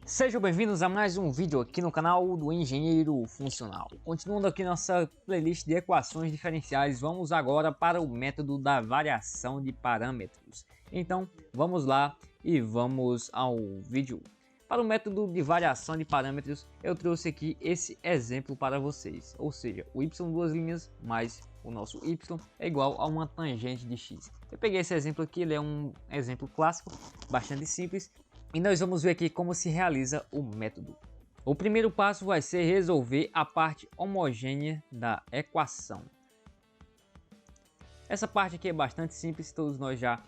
Sejam bem-vindos a mais um vídeo aqui no canal do Engenheiro Funcional. Continuando aqui nossa playlist de equações diferenciais, vamos agora para o método da variação de parâmetros. Então vamos lá e vamos ao vídeo. Para o método de variação de parâmetros, eu trouxe aqui esse exemplo para vocês, ou seja, o y duas linhas mais o nosso y é igual a uma tangente de x. Eu peguei esse exemplo aqui, ele é um exemplo clássico, bastante simples, e nós vamos ver aqui como se realiza o método. O primeiro passo vai ser resolver a parte homogênea da equação. Essa parte aqui é bastante simples, todos nós já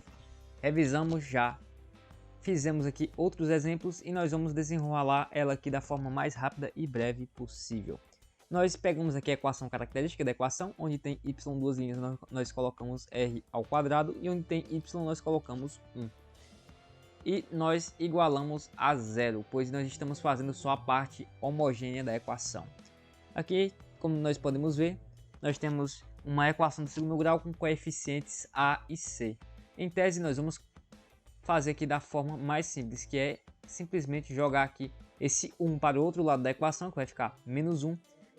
revisamos, já fizemos aqui outros exemplos e nós vamos desenrolar ela aqui da forma mais rápida e breve possível. Nós pegamos aqui a equação característica da equação, onde tem y duas linhas nós colocamos r ao quadrado e onde tem y nós colocamos 1. E nós igualamos a zero, pois nós estamos fazendo só a parte homogênea da equação. Aqui, como nós podemos ver, nós temos uma equação de segundo grau com coeficientes a e c. Em tese, nós vamos fazer aqui da forma mais simples, que é simplesmente jogar aqui esse 1 para o outro lado da equação, que vai ficar menos 1.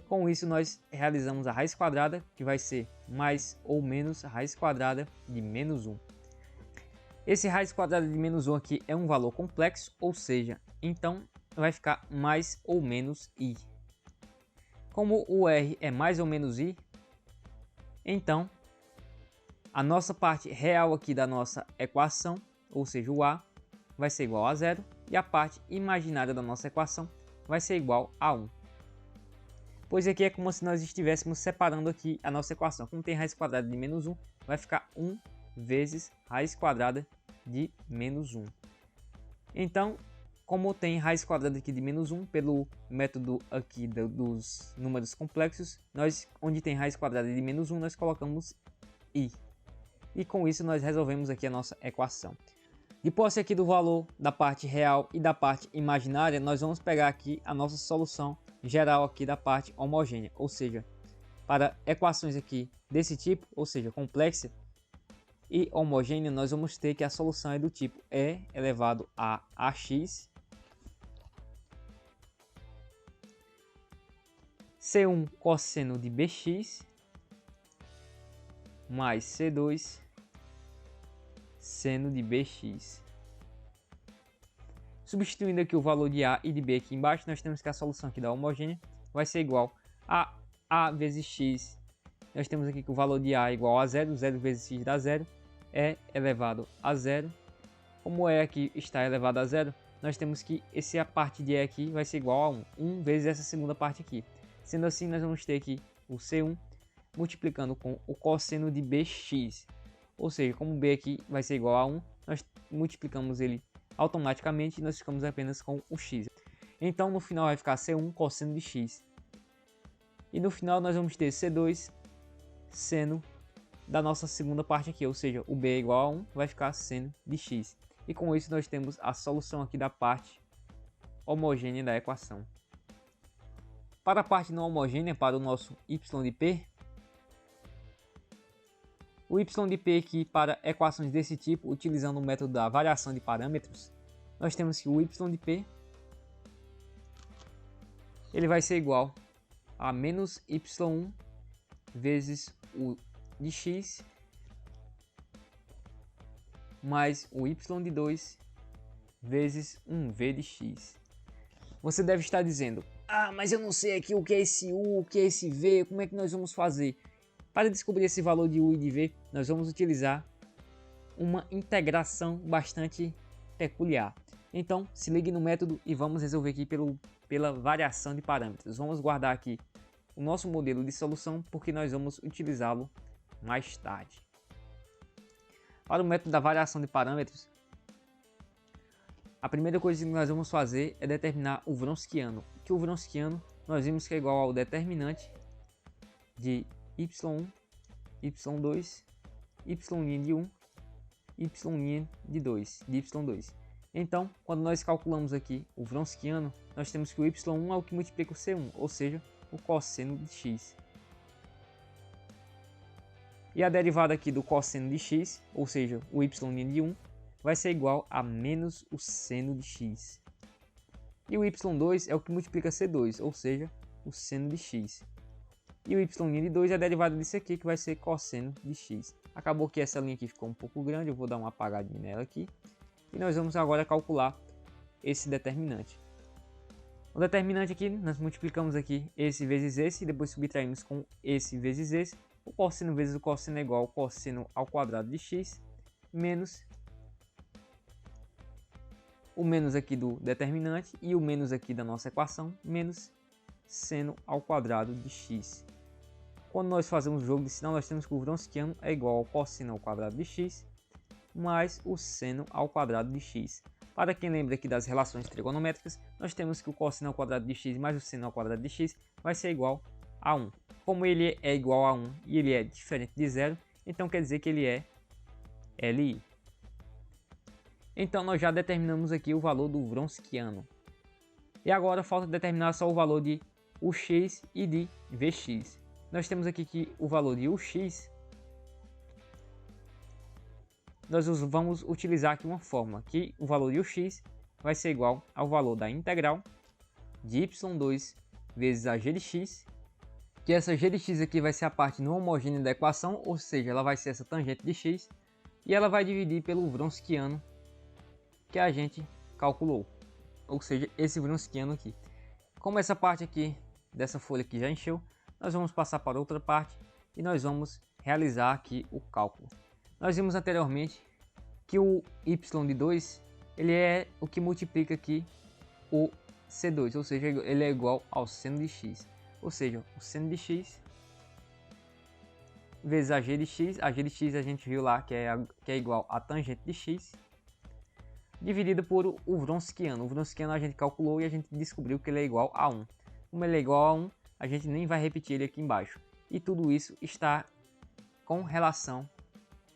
Com isso, nós realizamos a raiz quadrada, que vai ser mais ou menos a raiz quadrada de menos 1. Esse raiz quadrada de menos 1 aqui é um valor complexo, ou seja, então vai ficar mais ou menos i. Como o r é mais ou menos i, então a nossa parte real aqui da nossa equação, ou seja, o a, vai ser igual a zero, e a parte imaginária da nossa equação vai ser igual a 1. Pois aqui é como se nós estivéssemos separando aqui a nossa equação. Como tem raiz quadrada de menos 1, vai ficar 1 vezes raiz quadrada de menos 1. Então, como tem raiz quadrada aqui de menos 1, pelo método aqui dos números complexos, onde tem raiz quadrada de menos 1, nós colocamos i. E com isso nós resolvemos aqui a nossa equação. De posse aqui do valor da parte real e da parte imaginária, nós vamos pegar aqui a nossa solução geral aqui da parte homogênea. Ou seja, para equações aqui desse tipo, ou seja, complexa e homogênea, nós vamos ter que a solução é do tipo e elevado a ax c1 cosseno de bx mais c2 seno de bx. Substituindo aqui o valor de a e de b aqui embaixo, nós temos que a solução aqui da homogênea vai ser igual a a vezes x. Nós temos aqui que o valor de a é igual a zero, 0 vezes x dá 0, é elevado a zero. Como e aqui está elevado a zero, nós temos que a parte de e aqui vai ser igual a 1, 1 vezes essa segunda parte aqui. Sendo assim, nós vamos ter aqui o c1 multiplicando com o cosseno de bx. Ou seja, como b aqui vai ser igual a 1, nós multiplicamos ele automaticamente e nós ficamos apenas com o x. Então no final vai ficar c1 cosseno de x. E no final nós vamos ter c2 seno da nossa segunda parte aqui, ou seja, o b é igual a 1, vai ficar seno de x. E com isso nós temos a solução aqui da parte homogênea da equação. Para a parte não homogênea, para o nosso y de p, o y de p aqui para equações desse tipo, utilizando o método da variação de parâmetros, nós temos que o y de p ele vai ser igual a menos y1 vezes o de x mais o y de 2 vezes 1v de x. Você deve estar dizendo, mas eu não sei aqui o que é esse u, o que é esse v, como é que nós vamos fazer? Para descobrir esse valor de u e de v, nós vamos utilizar uma integração bastante peculiar. Então, se ligue no método e vamos resolver aqui pela variação de parâmetros. Vamos guardar aqui o nosso modelo de solução, porque nós vamos utilizá-lo mais tarde. Para o método da variação de parâmetros, a primeira coisa que nós vamos fazer é determinar o Wronskiano. Que o Wronskiano nós vimos que é igual ao determinante de y1, y2, y' de 1, y' de 2, de y2. Então, quando nós calculamos aqui o Wronskiano, nós temos que o y1 é o que multiplica o c1, ou seja, o cosseno de x. E a derivada aqui do cosseno de x, ou seja, o y' de 1, vai ser igual a menos o seno de x. E o y2 é o que multiplica c2, ou seja, o seno de x. E o y' de 2 é a derivada disso aqui, que vai ser cosseno de x. Acabou que essa linha aqui ficou um pouco grande, eu vou dar uma apagadinha nela aqui. E nós vamos agora calcular esse determinante. O determinante aqui, nós multiplicamos aqui esse vezes esse, e depois subtraímos com esse vezes esse. O cosseno vezes o cosseno é igual ao cosseno ao quadrado de x, menos o menos aqui do determinante e o menos aqui da nossa equação, menos seno ao quadrado de x. Quando nós fazemos o jogo de sinal, nós temos que o Wronskiano é igual ao cosseno ao quadrado de x, mais o seno ao quadrado de x. Para quem lembra aqui das relações trigonométricas, nós temos que o cosseno ao quadrado de x mais o seno ao quadrado de x vai ser igual a 1. Como ele é igual a 1 e ele é diferente de zero, então quer dizer que ele é LI. Então nós já determinamos aqui o valor do Wronskiano. E agora falta determinar só o valor de UX e de VX. Nós temos aqui que o valor de UX, nós vamos utilizar aqui uma fórmula, que o valor de UX vai ser igual ao valor da integral de y2 vezes a g de x, que essa g de x aqui vai ser a parte não homogênea da equação, ou seja, ela vai ser essa tangente de x, e ela vai dividir pelo Wronskiano que a gente calculou, ou seja, esse Wronskiano aqui. Como essa parte aqui dessa folha aqui já encheu, nós vamos passar para outra parte e nós vamos realizar aqui o cálculo. Nós vimos anteriormente que o y de 2 ele é o que multiplica aqui o c2, ou seja, ele é igual ao seno de x, ou seja, o seno de x vezes a g de x a gente viu lá que é igual a tangente de x, dividido por o Wronskiano. O Wronskiano a gente calculou e a gente descobriu que ele é igual a 1. Como ele é igual a 1, a gente nem vai repetir ele aqui embaixo. E tudo isso está com relação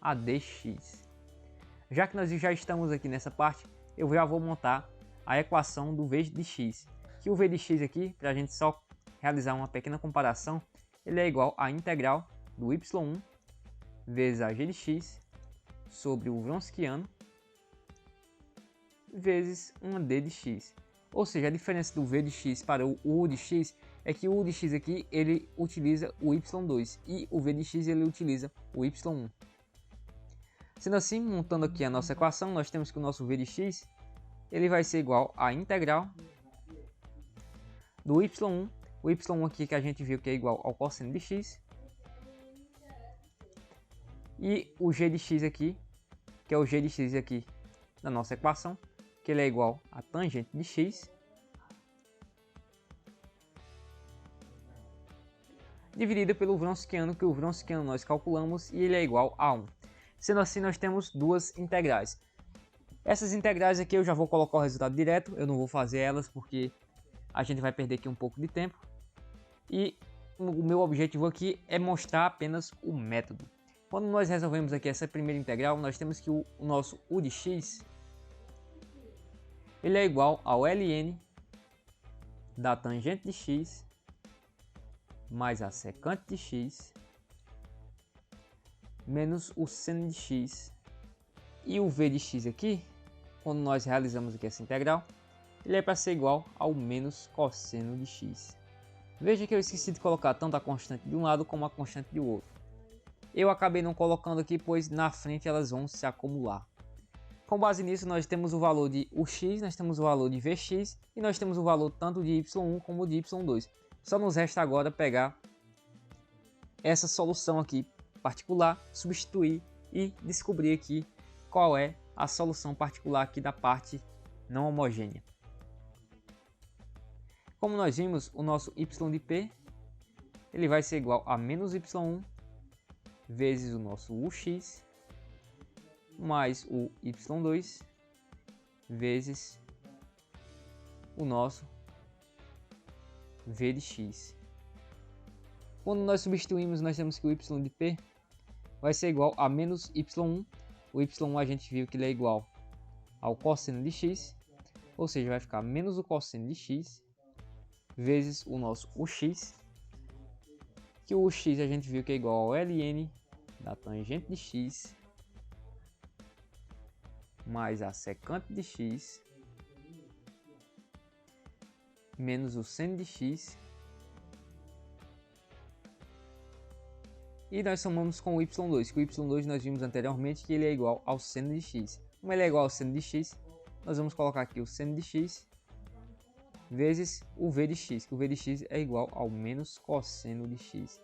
a dx. Já que nós já estamos aqui nessa parte, eu já vou montar a equação do v de x. Que o v de x aqui, para a gente só realizar uma pequena comparação, ele é igual à integral do y1 vezes a g de x sobre o Wronskiano vezes uma d de x. Ou seja, a diferença do v de x para o u de x é que o u de x aqui ele utiliza o y2 e o v de x ele utiliza o y1. Sendo assim, montando aqui a nossa equação, nós temos que o nosso v de x ele vai ser igual à integral do y1, o y1 aqui que a gente viu que é igual ao cosseno de x, e o g de x aqui, que é o g de x aqui da nossa equação, que ele é igual a tangente de x, dividido pelo Wronskiano, que o Wronskiano nós calculamos e ele é igual a 1. Sendo assim, nós temos duas integrais. Essas integrais aqui eu já vou colocar o resultado direto, eu não vou fazer elas porque a gente vai perder aqui um pouco de tempo. E o meu objetivo aqui é mostrar apenas o método. Quando nós resolvemos aqui essa primeira integral, nós temos que o nosso u de x ele é igual ao ln da tangente de x mais a secante de x menos o seno de x. E o v de x aqui, quando nós realizamos aqui essa integral, ele é para ser igual ao menos cosseno de x. Veja que eu esqueci de colocar tanto a constante de um lado como a constante do outro. Eu acabei não colocando aqui, pois na frente elas vão se acumular. Com base nisso, nós temos o valor de ux, nós temos o valor de vx e nós temos o valor tanto de y1 como de y2. Só nos resta agora pegar essa solução aqui particular, substituir e descobrir aqui qual é a solução particular aqui da parte não homogênea. Como nós vimos, o nosso y de p ele vai ser igual a menos y1 vezes o nosso ux mais o y2 vezes o nosso v de x. Quando nós substituímos, nós temos que o y de p vai ser igual a menos y1. O y1 a gente viu que ele é igual ao cosseno de x, ou seja, vai ficar menos o cosseno de x vezes o nosso ux, que o ux a gente viu que é igual ao ln da tangente de x mais a secante de x menos o seno de x. E nós somamos com o y2, que o y2 nós vimos anteriormente que ele é igual ao seno de x. Como ele é igual ao seno de x, nós vamos colocar aqui o seno de x vezes o v de x, que o v de x é igual ao menos cosseno de x.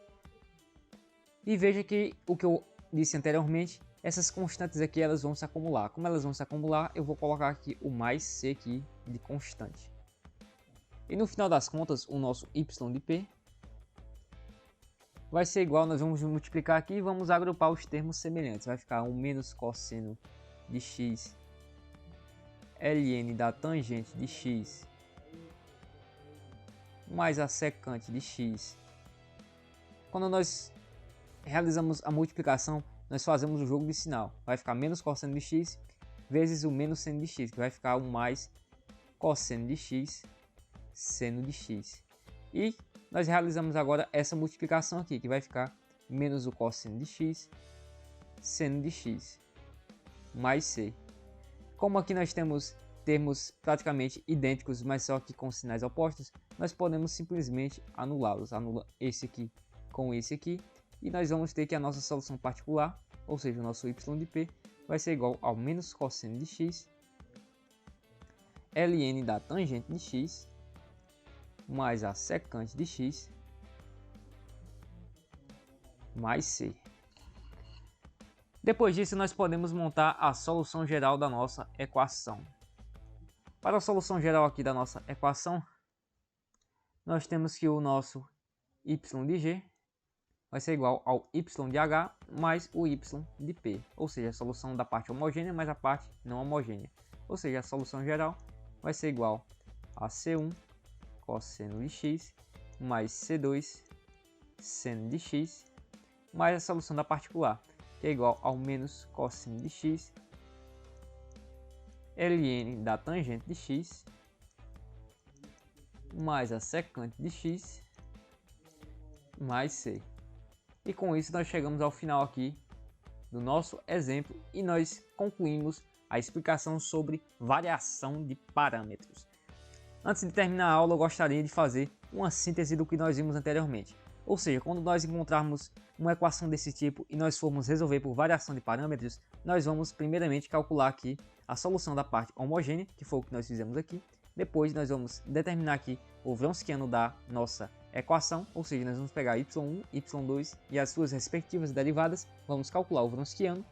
E veja que o que eu disse anteriormente, essas constantes aqui elas vão se acumular. Como elas vão se acumular, eu vou colocar aqui o mais c aqui de constante. E no final das contas, o nosso y de p vai ser igual, nós vamos multiplicar aqui e vamos agrupar os termos semelhantes. Vai ficar 1 menos cosseno de x ln da tangente de x mais a secante de x. Quando nós realizamos a multiplicação, nós fazemos o jogo de sinal. Vai ficar menos cosseno de x vezes o menos seno de x, que vai ficar o mais cosseno de x seno de x. E nós realizamos agora essa multiplicação aqui, que vai ficar menos o cosseno de x seno de x mais c. Como aqui nós temos termos praticamente idênticos, mas só que com sinais opostos, nós podemos simplesmente anulá-los. Anula esse aqui com esse aqui, e nós vamos ter que a nossa solução particular, ou seja, o nosso y de p, vai ser igual ao menos cosseno de x ln da tangente de x mais a secante de x mais c. Depois disso, nós podemos montar a solução geral da nossa equação. Para a solução geral aqui da nossa equação, nós temos que o nosso y de g vai ser igual ao y de h mais o y de p, ou seja, a solução da parte homogênea mais a parte não homogênea. Ou seja, a solução geral vai ser igual a c1 cosseno de x mais c2 seno de x mais a solução da particular, que é igual ao menos cosseno de x ln da tangente de x mais a secante de x mais c. E com isso nós chegamos ao final aqui do nosso exemplo e nós concluímos a explicação sobre variação de parâmetros. Antes de terminar a aula, eu gostaria de fazer uma síntese do que nós vimos anteriormente. Ou seja, quando nós encontrarmos uma equação desse tipo e nós formos resolver por variação de parâmetros, nós vamos primeiramente calcular aqui a solução da parte homogênea, que foi o que nós fizemos aqui. Depois nós vamos determinar aqui o Wronskiano da nossa equação, ou seja, nós vamos pegar y1, y2 e as suas respectivas derivadas, vamos calcular o Wronskiano,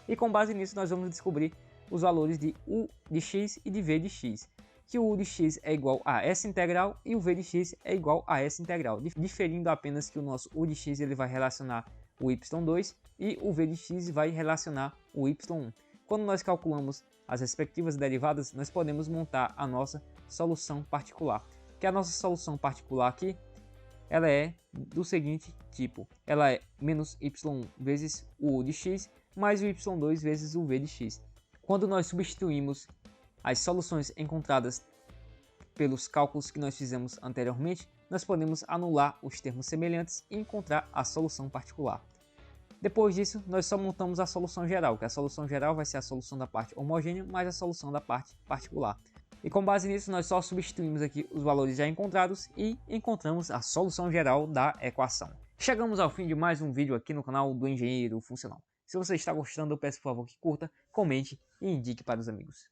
e com base nisso nós vamos descobrir os valores de u de x e de v de x, que o u de x é igual a essa integral e o v de x é igual a essa integral, diferindo apenas que o nosso u de x ele vai relacionar o y2 e o v de x vai relacionar o y1. Quando nós calculamos as respectivas derivadas, nós podemos montar a nossa solução particular, que a nossa solução particular aqui ela é do seguinte tipo, ela é menos y1 vezes o u de x mais o y2 vezes o v de x. Quando nós substituímos as soluções encontradas pelos cálculos que nós fizemos anteriormente, nós podemos anular os termos semelhantes e encontrar a solução particular. Depois disso, nós só montamos a solução geral, que a solução geral vai ser a solução da parte homogênea mais a solução da parte particular. E com base nisso, nós só substituímos aqui os valores já encontrados e encontramos a solução geral da equação. Chegamos ao fim de mais um vídeo aqui no canal do Engenheiro Funcional. Se você está gostando, eu peço por favor que curta, comente e indique para os amigos.